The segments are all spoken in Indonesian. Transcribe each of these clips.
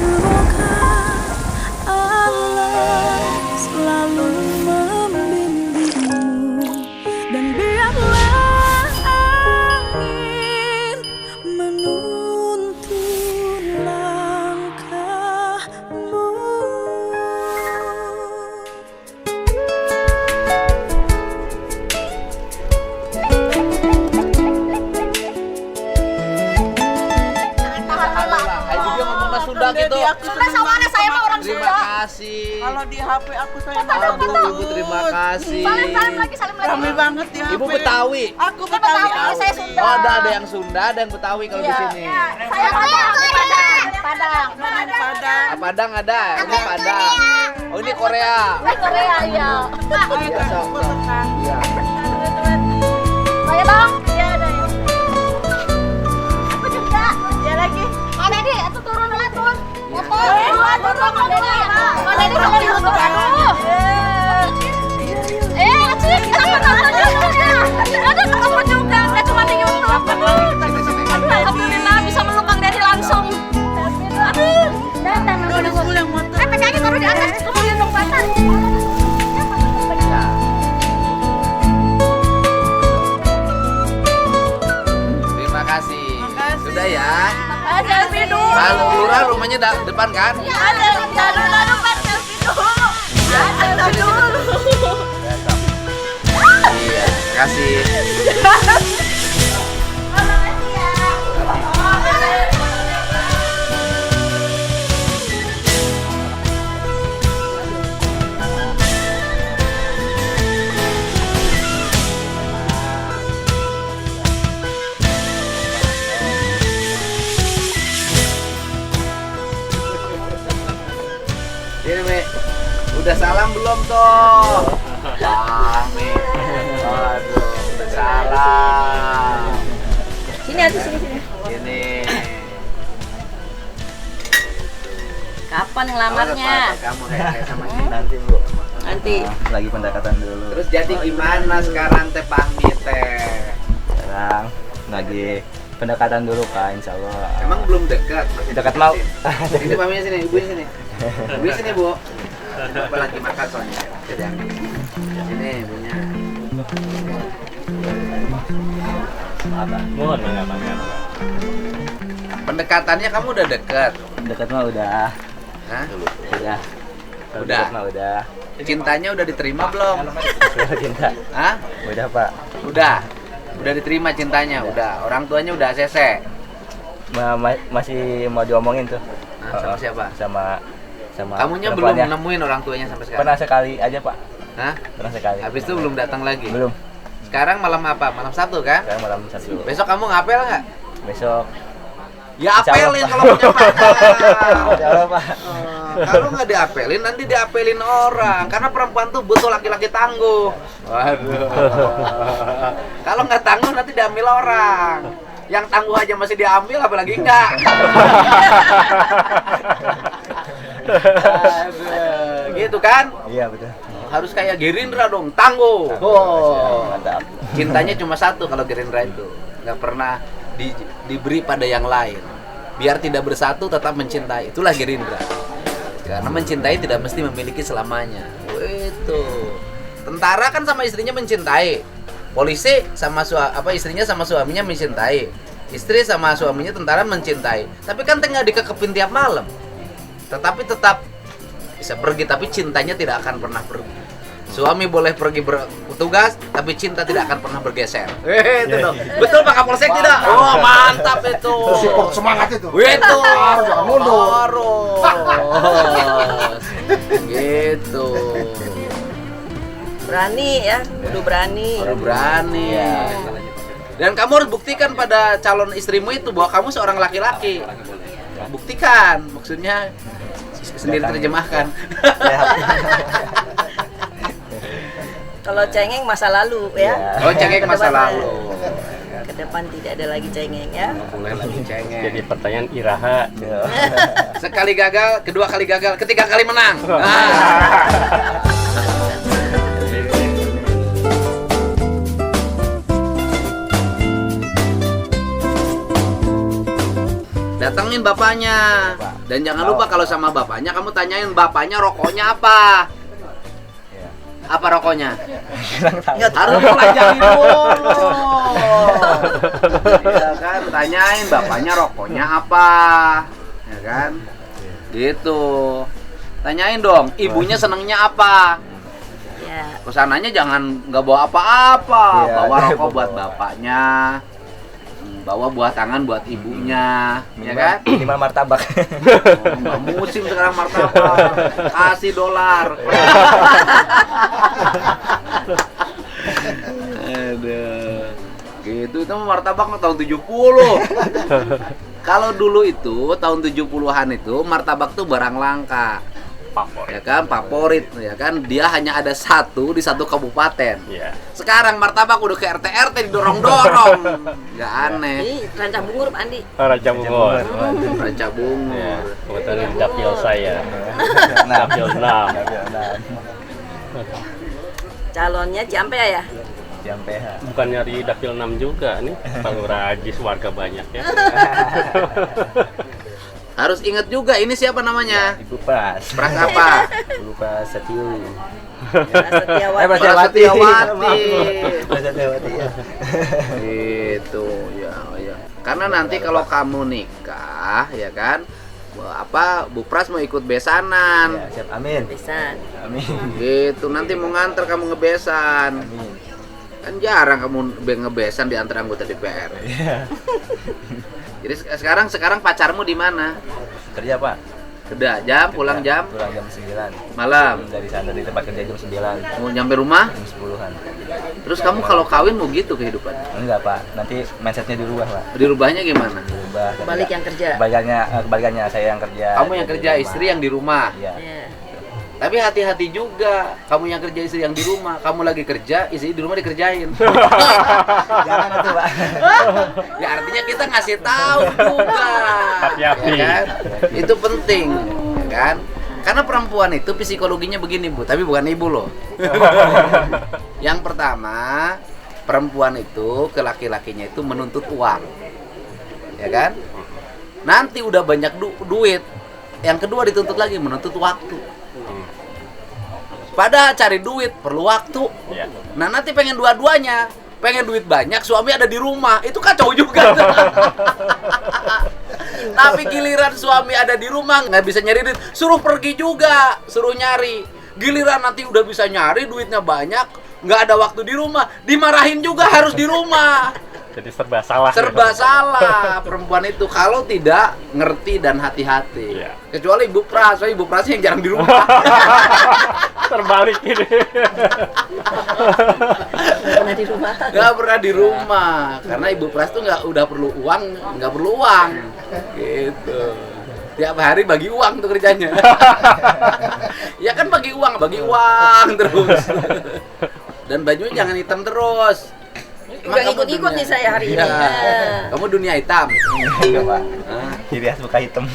Semoga Allah selalu membimbingmu dan biarlah angin menuntun langkahmu. Sunda gitu. Sunda sawana saya mah orang Terima Sunda. kasih. Kalau di HP aku saya Ibu terima kasih. Salim lagi. Rame banget di HP. Ibu Betawi. Aku Saya Betawi, Betawi. saya Sunda. Oh, ada yang Sunda dan Betawi kalau di sini. Saya Padang. Padang. Padang ada. Ini Padang. Oh, ini Korea. Korea ya. Sok. Iya. Saya dong. Iya ada. Aku juga. Ya lagi. Mana di? Itu turun dulu turun. Motor. Turun. Mana di? Kalau turun aku. Cik, ada ketemu juga. Nggak cuma di YouTube. Alhamdulillah bisa meluk Kang Dedi langsung. Aduh. Datang. PKG taruh di atas. Terus di jembatan. Terima kasih. Sudah ya. Selfie dulu. Lalu Lurah rumahnya depan kan? Ya, ada depan selfie dulu. Ada dulu. Iya, terima kasih. Ini Mi, udah salam belum toh? Wah, Mi. Waduh, udah salam. Sini aja sini. Ini. Kapan ngelamarnya? Kamu kayak sama kita nanti, Bu. Nanti. Lagi pendekatan dulu. Terus jadi gimana sekarang Teh Pangmi teh? Sekarang lagi pendekatan dulu Kak, insya Allah. Emang belum dekat? Masih Dekat mau. Ini maminya sini, ibunya sini. Ibunya sini, Bu. Bapak lagi makan soalnya. Jadi ini ibunya. Mohon banget. Pendekatannya kamu udah dekat. Dekat mah udah. Hah? Udah. Kalau Udah. dekat mah udah. Cintanya udah diterima belum? Sudah cinta. Hah? Udah Pak. Udah. Udah diterima cintanya, udah. Orang tuanya udah ACC. Masih mau diomongin tuh. Nah, sama siapa? Sama Kamunya belum perempuannya. nemuin orang tuanya sampai sekarang? Pernah sekali aja Pak. Hah? Pernah sekali. Habis itu belum datang lagi? Belum. Sekarang malam apa? Malam Sabtu kan? Sekarang malam 1. Besok kamu ngapel nggak? Besok. Ya Insya Allah, apelin Pak. kalau punya pacar. Insya Allah Pak. Kalau nggak diapelin nanti diapelin orang. Karena perempuan tuh butuh laki-laki tangguh. Waduh. Kalau nggak tangguh nanti diambil orang. Yang tangguh aja masih diambil, apalagi enggak. Aduh, gitu kan? Iya betul. Harus kayak Gerindra dong, tangguh. Oh, Mantap. cintanya cuma satu kalau Gerindra itu, nggak pernah diberi pada yang lain. Biar tidak bersatu, tetap mencintai. Itulah Gerindra. Karena mencintai tidak mesti memiliki selamanya. Itu. Tentara kan sama istrinya mencintai. Polisi sama istrinya sama suaminya mencintai. Istri sama suaminya tentara mencintai. Tapi kan tinggal dikekepin tiap malam. Tetapi tetap bisa pergi, tapi cintanya tidak akan pernah pergi. Suami boleh pergi bertugas, tapi cinta tidak akan pernah bergeser. Itu dong. Betul Pak Kapolsek tidak? Oh, mantap itu. Semangat itu. Itu. Jangan mundur. Harus. Gitu. Berani ya, udah berani. Baru berani. Dan kamu harus buktikan pada calon istrimu itu bahwa kamu seorang laki-laki. Buktikan, maksudnya sendiri terjemahkan. Kalau cengeng masa lalu ya. Oh, cengeng masa lalu. Ke depan tidak ada lagi cengeng ya. Boleh lagi cengeng. Jadi pertanyaan Iraha. Sekali gagal, kedua kali gagal, ketiga kali menang. Datangin bapaknya. Dan jangan lupa kalau sama bapaknya kamu tanyain bapaknya rokoknya apa. Iya. Apa rokoknya? Nggak tahu. Harus pelajarin dulu. Ya kan, tanyain bapaknya rokoknya apa. Ya kan? Gitu. Tanyain dong, ibunya senengnya apa. Ya. Kesananya jangan nggak bawa apa-apa, Iya, bawa rokok bawa. buat bapaknya, bawa buah tangan buat ibunya, ya kan? Minimal martabak. Oh, nggak musim sekarang martabak, kasih dolar. Aduh, gitu itu mah martabak mah tahun 70. Kalau dulu itu tahun 70-an itu martabak tuh barang langka. Ya kan, favorit, ya kan, dia hanya ada satu di satu kabupaten. Iya. Sekarang martabak udah ke RT didorong-dorong, nggak aneh. Ini rancang bungur, Pak Andi. Raja Bungur. Raja Bungur. Ya, kebetulan dapil saya. Nah, Dapil 6. Calonnya Ciampe ya? Jam PH. Bukan nyari dapil 6 juga nih. Kalau rajis warga banyak ya. Harus ingat juga ini siapa namanya? Ibu Pras. Pras apa? Ibu Pras Setiu. Setiawati. Pras Setiawati. Pras Setiawati ya. Itu ya, ya. Karena nanti kalau kamu nikah, ya kan, Bu Pras mau ikut besanan. Ya, siap. Amin. Besan. Amin. Gitu, nanti mau nganter kamu ngebesan. Amin. Kan jarang kamu ngebesan di antara anggota DPR. Iya. Jadi sekarang pacarmu di mana? Kerja, Pak. Kerja jam, pulang jam, Pulang jam 9. malam. Dari sana di tempat kerja jam 9. Mau nyampe rumah? Jam 10-an. Terus kamu kalau kawin mau gitu kehidupan? Enggak, Pak. Nanti mindsetnya dirubah, Pak. Dirubahnya gimana? Dirubah. Balik yang kerja. Kebalikannya saya yang kerja. Kamu yang Dia kerja, di rumah. istri yang di rumah. Iya. Ya. Tapi hati-hati juga, kamu yang kerja, istri yang di rumah. Kamu lagi kerja, istri di rumah dikerjain. Jangan itu, Pak. Ya artinya kita ngasih tahu juga. Hati-hati. Ya kan? Itu penting, ya kan? Karena perempuan itu psikologinya begini, Bu, tapi bukan ibu loh. Yang pertama, perempuan itu ke laki-lakinya itu menuntut uang. Ya kan? Nanti udah banyak duit. Yang kedua dituntut lagi menuntut waktu. Pada cari duit perlu waktu. Iya. Nah nanti pengen dua-duanya, pengen duit banyak, suami ada di rumah, itu kacau juga. Tapi giliran suami ada di rumah nggak bisa nyari duit, suruh pergi juga, suruh nyari. Giliran nanti udah bisa nyari, duitnya banyak, nggak ada waktu di rumah, dimarahin juga harus di rumah. Jadi serba salah. Serba salah perempuan itu kalau tidak ngerti dan hati-hati. Iya. Kecuali Ibu Pras, soalnya Ibu Pras yang jarang di rumah. Terbalik ini. Pernah di rumah. Nggak pernah di rumah karena Ibu Pras tuh nggak perlu uang gitu. Tiap hari bagi uang tuh kerjanya. Ya kan bagi uang terus. Dan bajunya jangan hitam terus. Udah ikut-ikut nih saya hari ini. Iya. Kamu dunia hitam. Enggak, Pak. Hah? Ciri khas muka hitam.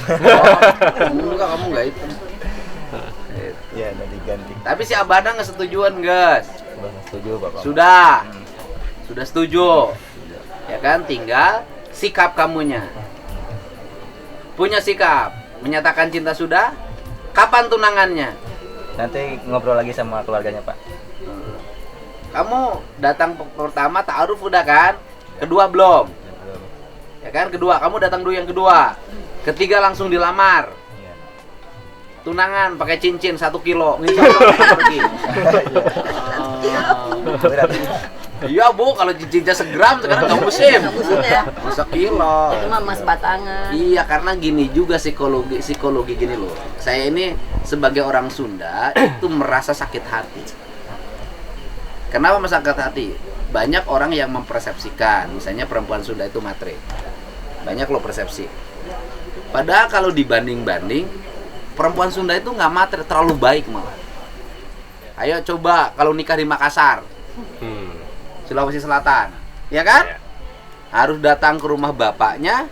Enggak, kamu nggak hitam. Ya, udah diganti. Tapi si Abada nggak setujuan, guys. Udah setuju, Bapak. Sudah setuju. Ya kan, tinggal sikap kamunya. Punya sikap, menyatakan cinta sudah. Kapan tunangannya? Nanti ngobrol lagi sama keluarganya, Pak. Kamu datang pertama ta'aruf udah kan? Kedua belum? Ya kan, kedua kamu datang dulu yang kedua. Ketiga langsung dilamar. Iya. Tunangan pakai cincin 1 kilo. Insya Allah pergi. Berat. Iya Bu, kalau cincinnya segram sekarang nggak musim. Musim ya. 1 kilo. Itu mah emas batangan. Iya, karena gini juga psikologi gini loh. Saya ini sebagai orang Sunda itu merasa sakit hati. Kenapa sakit hati? Banyak orang yang mempersepsikan, misalnya perempuan Sunda itu matre. Banyak loh persepsi. Padahal kalau dibanding-banding, perempuan Sunda itu nggak matre, terlalu baik malah. Ayo coba kalau nikah di Makassar, Sulawesi Selatan, ya kan? Iya. Harus datang ke rumah bapaknya.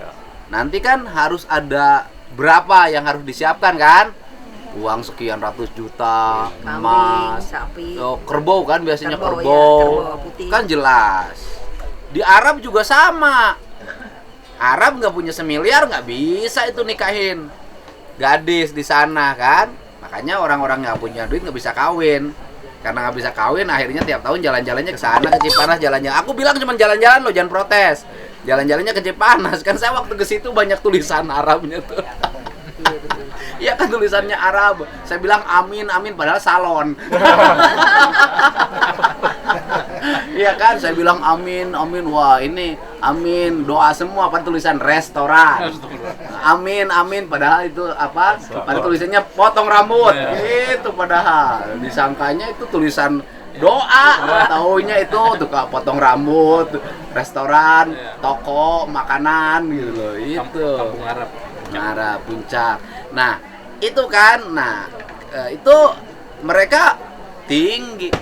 Nanti kan harus ada berapa yang harus disiapkan kan? Uang sekian ratus juta, Kambing, emas, sapi. kerbau kan biasanya Kerbau, kerbau. ya, kerbau putih. Kan jelas. Di Arab juga sama. Arab nggak punya semiliar nggak bisa itu nikahin. gadis di sana kan. Makanya orang-orang nggak punya duit nggak bisa kawin. Karena nggak bisa kawin, akhirnya tiap tahun jalan-jalannya ke sana, ke Cipanas jalannya. Aku bilang cuma jalan-jalan loh, jangan protes. Jalan-jalannya ke Cipanas. Kan saya waktu ke situ banyak tulisan Arabnya tuh. Iya kan tulisannya Arab. Saya bilang amin, amin padahal salon. Iya kan, saya bilang amin, amin. Wah, ini amin, doa semua apa tulisan restoran. Amin, amin padahal itu apa? Pada tulisannya potong rambut. Itu padahal disangkanya itu tulisan doa, taunya itu tuh potong rambut, restoran, toko, makanan gitu loh. Itu. Kampung Arab. Arab Puncak. Nah, itu kan. Nah, itu mereka tinggi.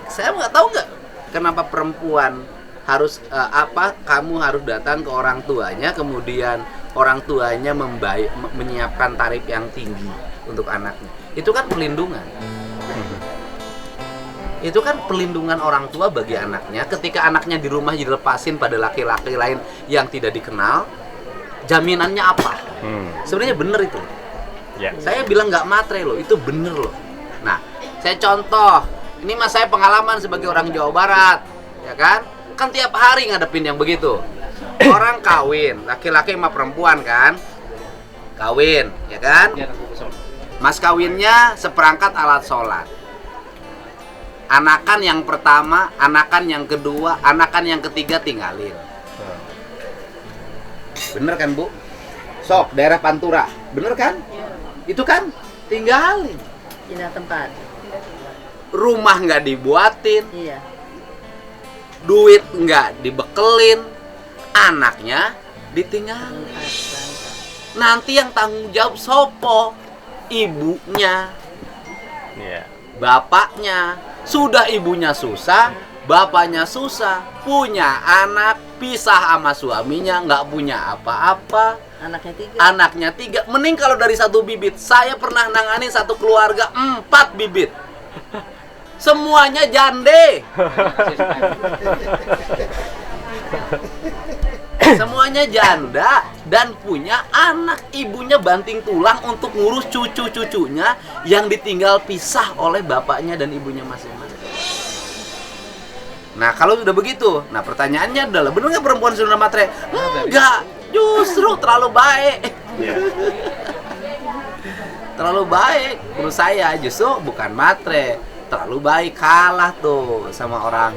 Saya nggak tahu nggak kenapa perempuan harus kamu harus datang ke orang tuanya, kemudian orang tuanya menyiapkan tarif yang tinggi untuk anaknya. Itu kan perlindungan. Itu kan perlindungan orang tua bagi anaknya. Ketika anaknya di rumah dilepasin pada laki-laki lain yang tidak dikenal, jaminannya apa? Sebenarnya bener itu. Ya. Saya bilang nggak matre loh, itu bener loh. Nah, saya contoh. Ini mas saya pengalaman sebagai orang Jawa Barat, ya kan? Kan tiap hari ngadepin yang begitu. Orang kawin, laki-laki sama perempuan kan? Kawin, ya kan? Mas kawinnya seperangkat alat sholat. Anakan yang pertama, anakan yang kedua, anakan yang ketiga tinggalin. Bener kan Bu? Sok, daerah Pantura. Bener kan? Itu kan tinggalin. Pindah tempat. Rumah nggak dibuatin, Iya. duit nggak dibekelin, anaknya ditinggalin. Nanti yang tanggung jawab sopo? Ibunya, Iya. bapaknya. Sudah ibunya susah, bapaknya susah, punya anak, pisah sama suaminya, nggak punya apa-apa. Anaknya tiga. Mending kalau dari satu bibit. Saya pernah nangani satu keluarga 4 bibit. Semuanya jande. Semuanya janda dan punya anak. Ibunya banting tulang untuk ngurus cucu-cucunya yang ditinggal pisah oleh bapaknya dan ibunya masing-masing. Nah, kalau sudah begitu, nah pertanyaannya adalah, benar nggak perempuan sudah matre? Enggak, justru terlalu baik. Terlalu baik menurut saya, justru bukan matre. Terlalu baik, kalah tuh sama orang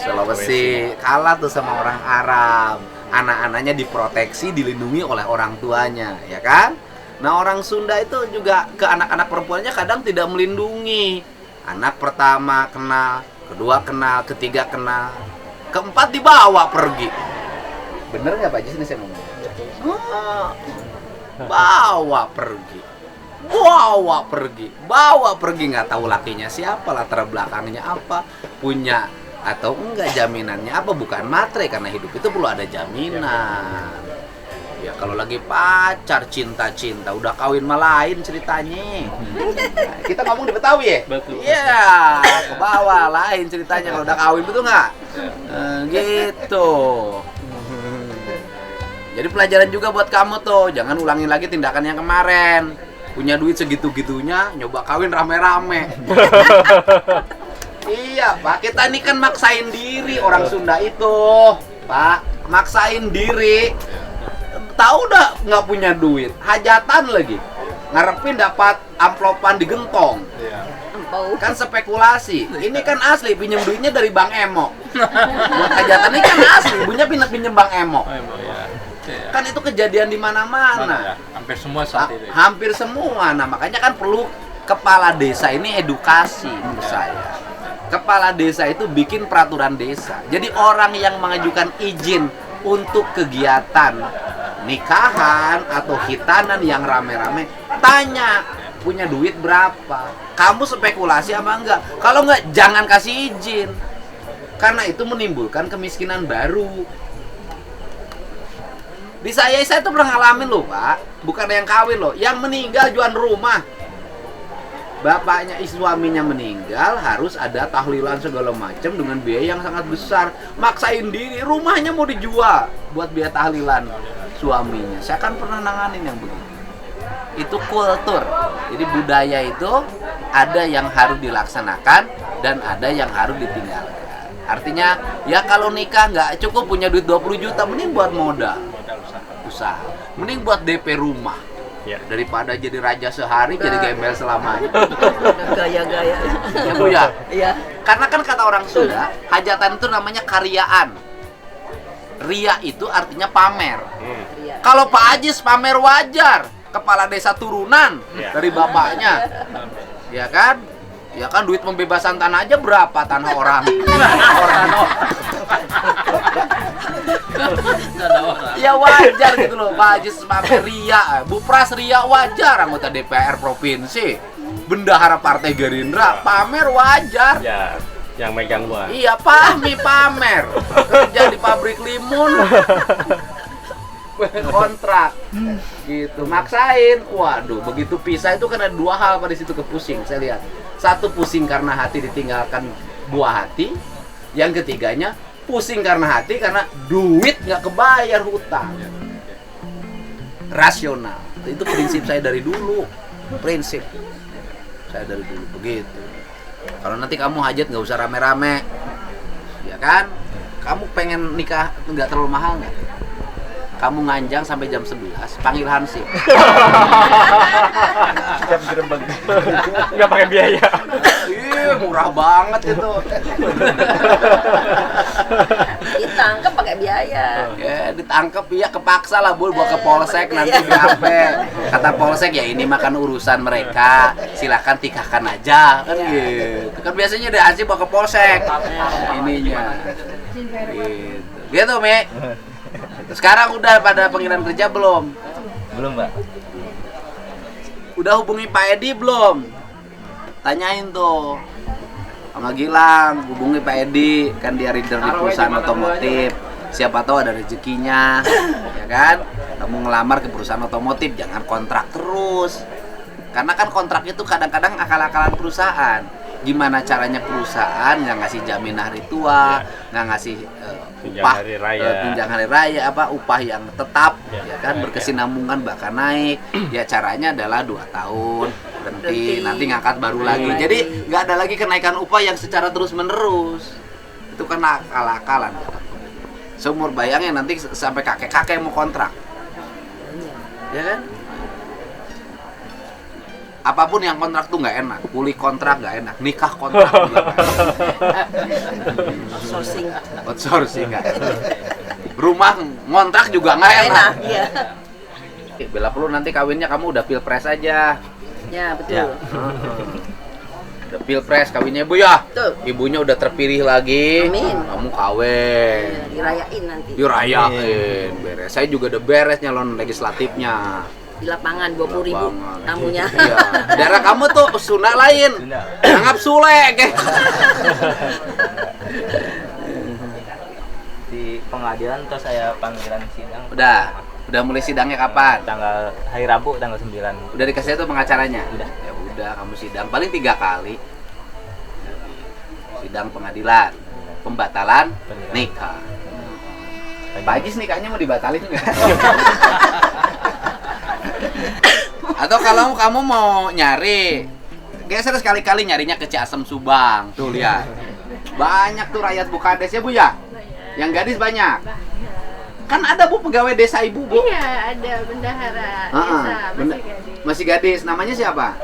Sulawesi, kalah tuh sama orang Arab. Anak-anaknya diproteksi, dilindungi oleh orang tuanya, ya kan? Nah, orang Sunda itu juga ke anak-anak perempuannya kadang tidak melindungi. Anak pertama kenal, kedua kenal, ketiga kenal, keempat dibawa pergi. Bener nggak Pak Jis ini saya ngomong? Bawa pergi, nggak tahu lakinya siapa, latar belakangnya apa, punya atau enggak, jaminannya apa, bukan matre, karena hidup itu perlu ada jaminan. Ya kalau lagi pacar, cinta-cinta, udah kawin mah lain ceritanya. Nah, kita ngomong di Betawi ya? Betul. Iya, ke bawah lain ceritanya kalau udah kawin, betul nggak? Gitu. Jadi pelajaran juga buat kamu tuh, jangan ulangin lagi tindakan yang kemarin. Punya duit segitu-gitunya, nyoba kawin rame-rame. Iya, Pak. Kita ini kan maksain diri orang Sunda itu, Pak. Maksain diri. Tahu udah nggak punya duit, hajatan lagi. Ngarepin dapat amplopan digentong. Kan spekulasi. Ini kan asli, pinjam duitnya dari Bang Emo. Buat hajatan ini kan asli, ibunya pinjam Bang Emo. Kan itu kejadian di mana-mana. Hampir semua saat itu. Hampir semua. Nah, makanya kan perlu kepala desa ini edukasi menurut saya. Kepala desa itu bikin peraturan desa. Jadi orang yang mengajukan izin untuk kegiatan nikahan atau hitanan yang rame-rame, tanya punya duit berapa. Kamu spekulasi apa enggak? Kalau enggak, jangan kasih izin. Karena itu menimbulkan kemiskinan baru. Di saya tuh pernah ngalamin loh Pak, bukan yang kawin loh, yang meninggal jual rumah. Bapaknya, suaminya meninggal, harus ada tahlilan segala macam dengan biaya yang sangat besar. Maksain diri, rumahnya mau dijual buat biaya tahlilan suaminya. Saya kan pernah nanganin yang begitu. itu kultur. Jadi budaya itu ada yang harus dilaksanakan dan ada yang harus ditinggalkan. Artinya ya kalau nikah nggak cukup punya duit 20 juta, mending buat modal usaha, mending buat DP rumah. Ya. Daripada jadi raja sehari jadi gembel selamanya. Gaya-gaya. Ya Bu ya. Iya. Karena kan kata orang Sunda, hajatan itu namanya karyaan. Ria itu artinya pamer. Kalau Pak Ajis pamer wajar, kepala desa turunan Ya. dari bapaknya. Ya kan? Ya kan duit pembebasan tanah aja berapa tanah orang? Ya wajar gitu loh, Pak Ajis pamer ria, Bu Pras ria wajar, anggota DPR provinsi, bendahara Partai Gerindra pamer wajar. Ya, yang megang gua. Iya, Fahmi pamer kerja di pabrik limun, kontrak gitu, maksain. Waduh, begitu pisah itu kan ada dua hal pada situ kepusing. Saya lihat, satu pusing karena hati ditinggalkan buah hati, yang ketiganya pusing karena hati karena duit nggak kebayar hutang. Rasional, itu prinsip saya dari dulu, prinsip saya dari dulu begitu. Kalau nanti kamu hajat nggak usah rame-rame, ya kan? Kamu pengen nikah nggak terlalu mahal nggak? Kamu nganjang sampai jam 11, panggil Hansip. Jam gerbang. Nggak pakai biaya. Ih, murah banget itu. Ditangkap pakai biaya. Ya, ditangkap ya kepaksa lah Bu, bawa ke polsek nanti BAP. Kata polsek ya ini makan urusan mereka, silakan tikahkan aja kan gitu. Kan biasanya deh Hansip bawa ke polsek. Ininya. Gitu, Mi. Sekarang udah pada panggilan kerja belum? Belum, Mbak. Udah hubungi Pak Edi belum? Tanyain tuh sama Gilang, hubungi Pak Edi, kan dia leader di perusahaan otomotif. Siapa tahu ada rezekinya, ya kan? Kamu ngelamar ke perusahaan otomotif, jangan kontrak terus. Karena kan kontrak itu kadang-kadang akal-akalan perusahaan. Gimana caranya perusahaan nggak ngasih jaminan hari tua, nggak ngasih upah tunjangan hari raya, apa upah yang tetap, ya kan, berkesinambungan bahkan naik. Ya caranya adalah 2 tahun berhenti, nanti ngangkat baru lagi. Jadi nggak ada lagi kenaikan upah yang secara terus menerus. Itu kan akal-akalan. Seumur bayangnya nanti sampai kakek-kakek mau kontrak, ya kan? Apapun yang kontrak tuh nggak enak, pulih kontrak nggak enak, nikah kontrak juga nggak enak. Outsourcing nggak enak. Rumah ngontrak juga nggak enak. Iya. Bila perlu nanti kawinnya kamu udah pilpres aja. Ya, betul. Udah pilpres kawinnya Bu ya. Betul. Ibunya udah terpilih lagi. Amin. Kamu kawin. Dirayain nanti. Dirayain, beres. Saya juga udah beres nyalon legislatifnya. Di lapangan 20.000 tamunya. Iya. Daerah kamu tuh Sunda lain. Sunda. Anggap Sule kayak. Di pengadilan terus saya panggilan sidang. Udah mulai sidangnya kapan? Tanggal hari Rabu tanggal 9. Udah dikasih tuh pengacaranya? Udah. Ya udah, kamu sidang paling 3 kali. Sidang pengadilan, pembatalan nikah. Pak Ajis nikahnya mau dibatalin nggak? Atau kalau kamu mau nyari, geser sekali-kali nyarinya ke Ciasem Subang. Tuh lihat, banyak tuh rakyat Bukades ya Bu ya. Yang gadis banyak. Kan ada Bu pegawai desa Ibu Bu. Iya, ada bendahara desa, Masih gadis. Namanya siapa?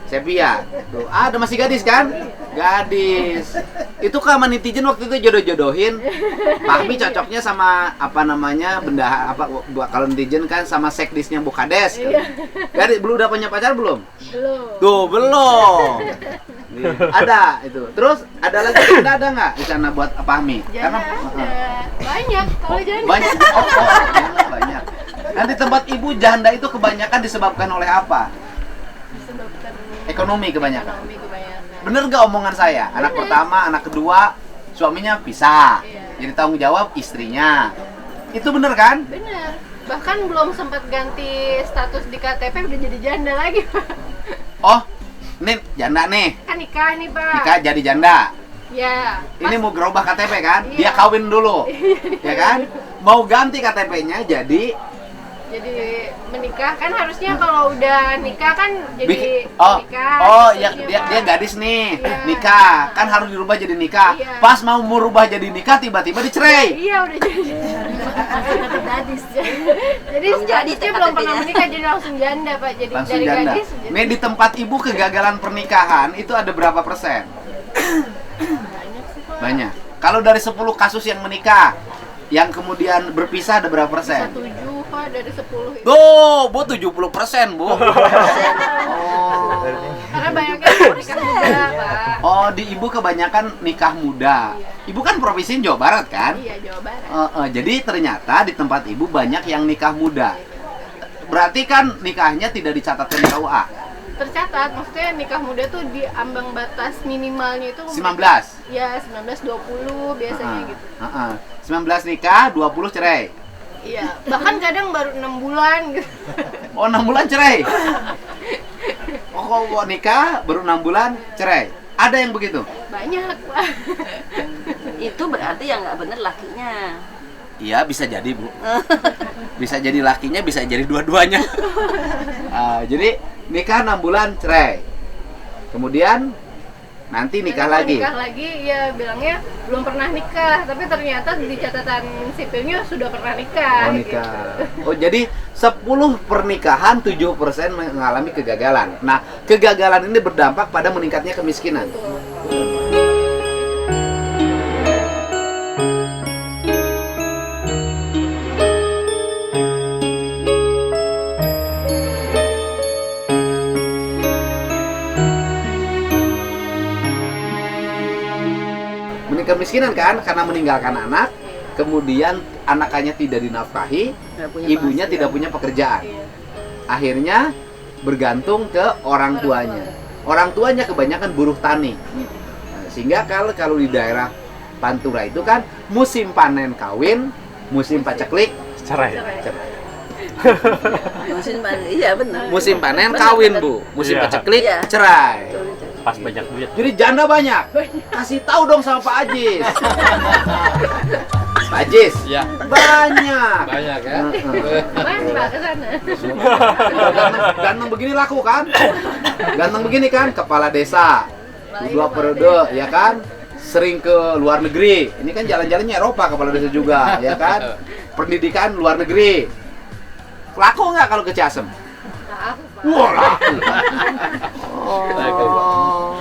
Sepia. Tuh, ada masih gadis kan? Gadis. Itu kan sama netizen waktu itu jodoh-jodohin. Fahmi cocoknya sama apa namanya? Bendahara apa kalau netizen kan sama sekdisnya Bukades. Gadis belum udah punya pacar belum? Belum. Tuh, belum. Ada itu. Terus ada lagi janda ada nggak di sana buat Fahmi? Janda ada. Banyak kalau janda. Banyak. Banyak. Dan di tempat Ibu janda itu kebanyakan disebabkan oleh apa? Disebabkan Ekonomi kebanyakan. ekonomi kebanyakan. Bener gak omongan saya? Anak pertama, anak kedua, suaminya pisah. Iya. Jadi tanggung jawab istrinya. Itu bener kan? Bener. Bahkan belum sempat ganti status di KTP udah jadi janda lagi, Pak. Oh, ini janda nih. Kan nikah nih, Pak. Nikah jadi janda. Ya. Ini mau gerobak KTP kan? Iya. Dia kawin dulu. Ya kan? Mau ganti KTP-nya jadi jadi menikah kan harusnya kalau udah nikah kan jadi Oh, menikah. oh, gitu, ya ya, dia Pak. gadis nih, Iya. nikah, kan harus dirubah jadi nikah. Iya. Pas mau merubah jadi nikah tiba-tiba dicerai. Iya udah jadi. Gadis. Jadi Belum jadi statusnya belum pernah TKP-nya. menikah jadi langsung janda Pak. Jadi Langsung dari janda. gadis. jadi Nih di tempat ibu kegagalan pernikahan itu ada berapa persen? banyak sih Pak. Banyak. Kalau dari 10 kasus yang menikah, yang kemudian berpisah ada berapa persen? 7 Pak dari 10 itu. Tuh, Bu 70%, Bu. Oh. Karena banyaknya nikah muda Pak. Oh, di ibu kebanyakan nikah muda. Ibu kan provinsi Jawa Barat kan? Iya Jawa Barat. Jadi ternyata di tempat ibu banyak yang nikah muda. Berarti kan nikahnya tidak dicatatkan di KUA. Tercatat, maksudnya nikah muda tuh di ambang batas minimalnya itu 19. Ya 19-20 biasanya gitu. 19 nikah, 20 cerai. Iya, bahkan kadang baru 6 bulan gitu. Oh, 6 bulan cerai. Oh, kalau nikah baru 6 bulan cerai. Ada yang begitu? Banyak Pak. Itu berarti yang nggak bener lakinya. Iya, bisa jadi, Bu. Bisa jadi lakinya, bisa jadi dua-duanya. Jadi nikah 6 bulan cerai. Kemudian nanti nikah Kalau lagi. Nikah lagi ya bilangnya belum pernah nikah, tapi ternyata di catatan sipilnya sudah pernah nikah. Oh, nikah. Oh, jadi 10 pernikahan 7% mengalami kegagalan. Nah, kegagalan ini berdampak pada meningkatnya kemiskinan. Kemiskinan kan karena meninggalkan anak, kemudian anaknya tidak dinafkahi, Nggak punya ibunya penghasilan. tidak punya pekerjaan. Akhirnya bergantung ke orang tuanya. Orang tuanya kebanyakan buruh tani. Nah, sehingga kalau di daerah Pantura itu kan musim panen kawin, musim paceklik, Cerai. cerai. Iya benar. Musim panen Benar, kawin, benar. Bu. Musim Iya. paceklik, Iya. cerai. Pas banyak duit. Jadi janda banyak. Kasih tahu dong sama Pak Ajis. Pak Ajis. Ya, Banyak. banyak ya. Keren Pak ke sana. Ganteng begini laku kan? Ganteng begini kan? Kepala desa. Dua periode, ya kan? Sering ke luar negeri. Ini kan jalan-jalannya Eropa kepala desa juga, ya kan? Pendidikan luar negeri. Laku nggak kalau ke Ciasem? Aku Pak. Wah, laku. Oh.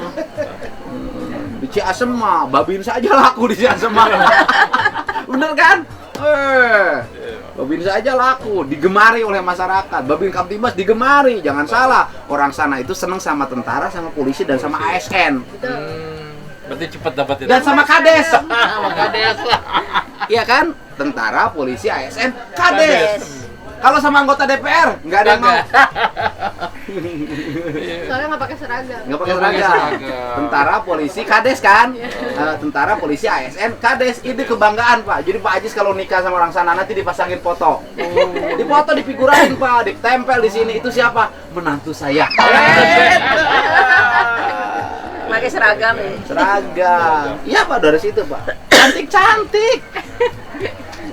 Di Ciasem mah, babin saja laku di Ciasem mah. Bener kan? Babin saja laku, digemari oleh masyarakat. Babin Kamtibmas digemari, jangan salah. Orang sana itu seneng sama tentara, sama polisi, dan sama ASN. Berarti cepet dapat itu. Dan sama Kades. Sama Kades. Iya kan? Tentara, polisi, ASN, Kades. Kalau sama anggota DPR, nggak ada yang mau. Soalnya nggak pakai seragam. Nggak pakai Nggak pakai seragam. seragam. Tentara, polisi, Kades kan? Tentara, polisi, ASN, Kades. Ini kebanggaan, Pak. Jadi Pak Ajis kalau nikah sama orang sana nanti dipasangin foto. Dipoto, difigurain, Pak. Ditempel di sini. Itu siapa? Menantu saya. Pakai seragam ya. Seragam. Iya, Pak, dari situ, Pak. Cantik-cantik.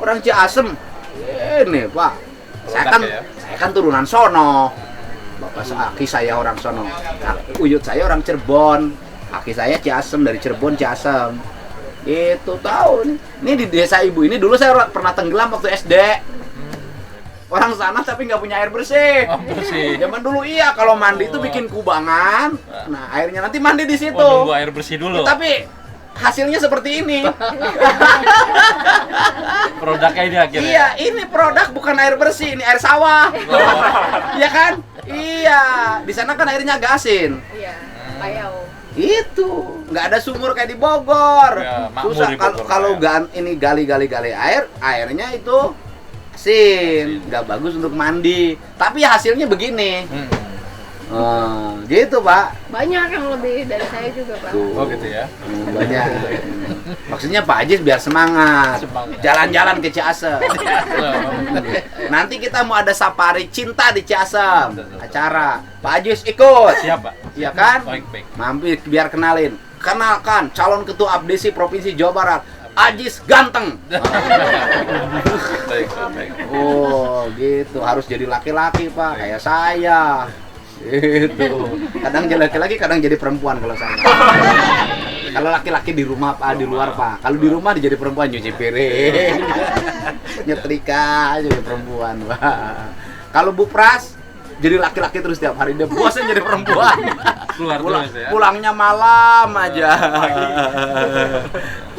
Orang Ciasem. Ini, Pak. Saya kan turunan sono. Bapak aki saya orang sono. Uyut saya orang Cirebon. Aki saya Ciasem, dari Cirebon Ciasem. Itu tahu nih. Ini di desa ibu ini dulu saya pernah tenggelam waktu SD. Orang sana tapi nggak punya air bersih. Oh, bersih. Zaman dulu iya, kalau mandi itu bikin kubangan. Nah, airnya nanti mandi di situ. Oh, nunggu air bersih dulu. Tapi hasilnya seperti ini. Produknya ini akhirnya. Iya, ini produk bukan air bersih, ini air sawah. Iya kan? Iya, di sana kan airnya agak asin. Iya, payau. Itu nggak ada sumur kayak di Bogor. Ya, makmur Susah di Bogor, kalau ya. ini gali airnya itu asin, nggak bagus untuk mandi. Tapi hasilnya begini. Gitu, Pak. Banyak yang lebih dari saya juga Pak. Oh gitu ya. Banyak. Maksudnya Pak Ajis biar semangat. Semangat. Jalan-jalan ke Ciasem. Nanti kita mau ada safari cinta di Ciasem. Acara. Pak Ajis ikut. Siapa? Iya kan? Baik, baik. Mampir biar kenalin. Kenalkan calon ketua ABDSI Provinsi Jawa Barat. Ajis ganteng. Baik, baik. Oh, gitu. Harus jadi laki-laki, Pak, kayak saya. Gitu. Kadang jadi laki-laki, kadang jadi perempuan kalau saya. Kalau laki-laki di rumah, Pak, di luar, Pak. Kalau di rumah jadi perempuan, nyuci piring. Nyetrika jadi perempuan, Pak. Kalau Bu Pras jadi laki-laki terus tiap hari, dia bosan jadi perempuan. Keluar terus ya. Pulangnya malam aja.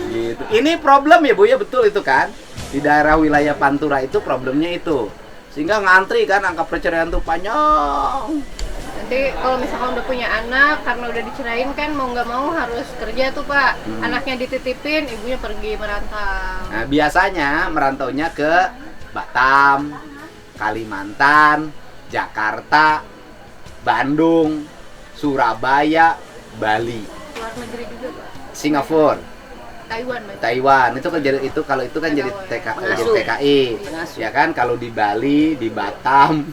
Gitu. Ini problem ya Bu ya, betul itu kan? Di daerah wilayah Pantura itu problemnya itu. Sehingga ngantri kan, angka perceraian tuh panjang. Nanti kalau misalkan udah punya anak, karena udah dicerain kan mau nggak mau harus kerja tuh Pak. Anaknya dititipin, ibunya pergi merantau. Nah, biasanya merantaunya ke Batam, Kalimantan, Jakarta, Bandung, Surabaya, Bali, Luar negeri juga Pak. Singapura, Taiwan Pak. Taiwan. Itu kan jadi jadi TKI. Ya kan, kalau di Bali, di Batam,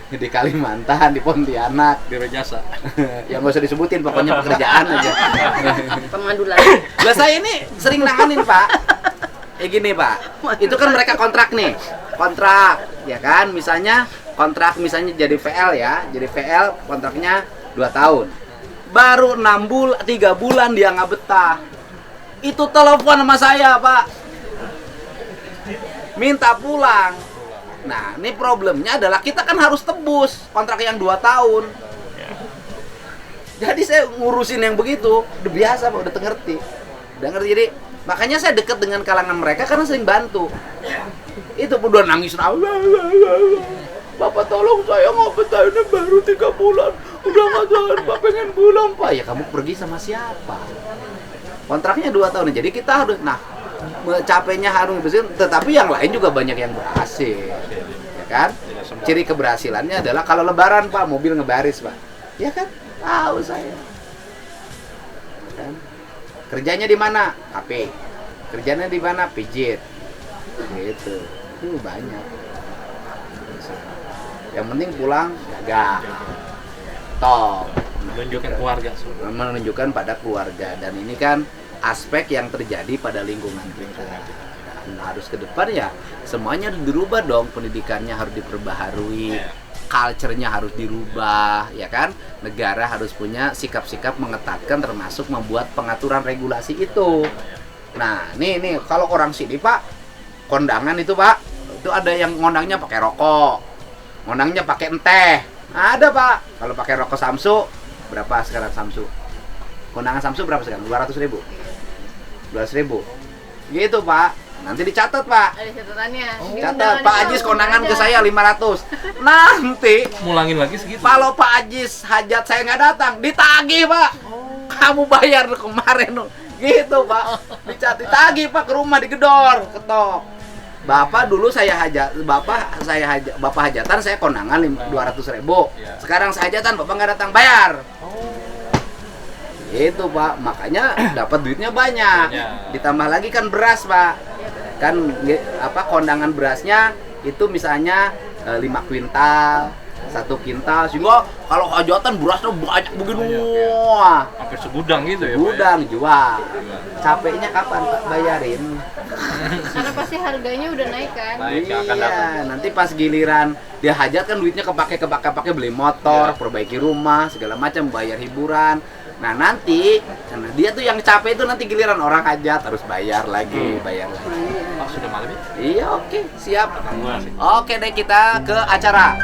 di Kalimantan, di Pontianak, Biro jasa. yang nggak usah disebutin, pokoknya pekerjaan aja. Pemandu lalu. Lah saya ini sering nanganin, Pak. Gini, Pak. Itu kan mereka kontrak nih. Kontrak, ya kan? Misalnya kontrak jadi VL ya. Jadi VL kontraknya 2 tahun. Baru 3 bulan dia nggak betah. Itu telepon sama saya, Pak. Minta pulang. Nah, ini problemnya adalah kita kan harus tebus kontrak yang 2 tahun. Jadi saya ngurusin yang begitu, udah biasa, Pak, udah ngerti. Udah ngerti, jadi makanya saya dekat dengan kalangan mereka karena sering bantu. Itu pun udah nangis, Bapak tolong saya nggak betah, ini baru 3 bulan, udah nggak tahan, Pak, pengen pulang, Pak. Ya kamu pergi sama siapa? Kontraknya 2 tahun, jadi kita harus, capeknya harus berhasil, tetapi yang lain juga banyak yang berhasil, ya kan? Ciri keberhasilannya adalah kalau Lebaran, Pak, mobil ngebaris, Pak, ya kan? Tahu saya. Kan? Kerjanya di mana? HP. Kerjanya di mana? Pijit. Gitu. Itu banyak. Yang penting pulang jaga. Top. Menunjukkan keluarga. Menunjukkan pada keluarga, dan ini kan aspek yang terjadi pada lingkungan kita. Dan harus ke depan ya semuanya harus dirubah dong, pendidikannya harus diperbaharui. Culture-nya harus dirubah, ya kan? Negara harus punya sikap-sikap mengetatkan, termasuk membuat pengaturan regulasi itu. Nah, nih kalau orang sini, Pak, kondangan itu, Pak, itu ada yang ngondangnya pakai rokok, ngondangnya pakai enteh. Ada, Pak. Kalau pakai rokok Samsu, berapa sekarang Samsu? Kondangan Samsu berapa sekarang? 200.000. 200.000. Gitu, Pak. Nanti dicatat, Pak. Ada catatannya. Catat, Pak Ajis kondangan ke saya 500. Nanti Mulangin lagi segitu. kalau Pak Ajis hajat saya nggak datang, ditagih, Pak. Kamu bayar kemarin, gitu, Pak. Ditagih, Pak, ke rumah digedor, ketok. Bapak dulu Bapak hajatan, saya kondangan 200.000. Sekarang saya hajatan, Bapak nggak datang, bayar. Itu, Pak. Makanya dapat duitnya banyak. Ditambah lagi kan beras, Pak. Kan kondangan berasnya itu misalnya 5 kuintal, 1 kintal, sehingga kalau hajatan berasnya banyak begini. Wah, Hampir segudang gitu ya, Pak. gudang jual. Capeknya kapan, Pak, bayarin? Karena pasti harganya udah naik kan. Naik, nggak akan Iya, dapat. nanti pas giliran dia hajat kan duitnya kepake beli motor, perbaiki rumah, segala macam, bayar hiburan. Nah, nanti karena dia tuh yang capek itu nanti giliran orang hajat harus bayar lagi. Pak, sudah malam ya? Iya, oke, siap. Gua sih. Oke deh, kita ke acara.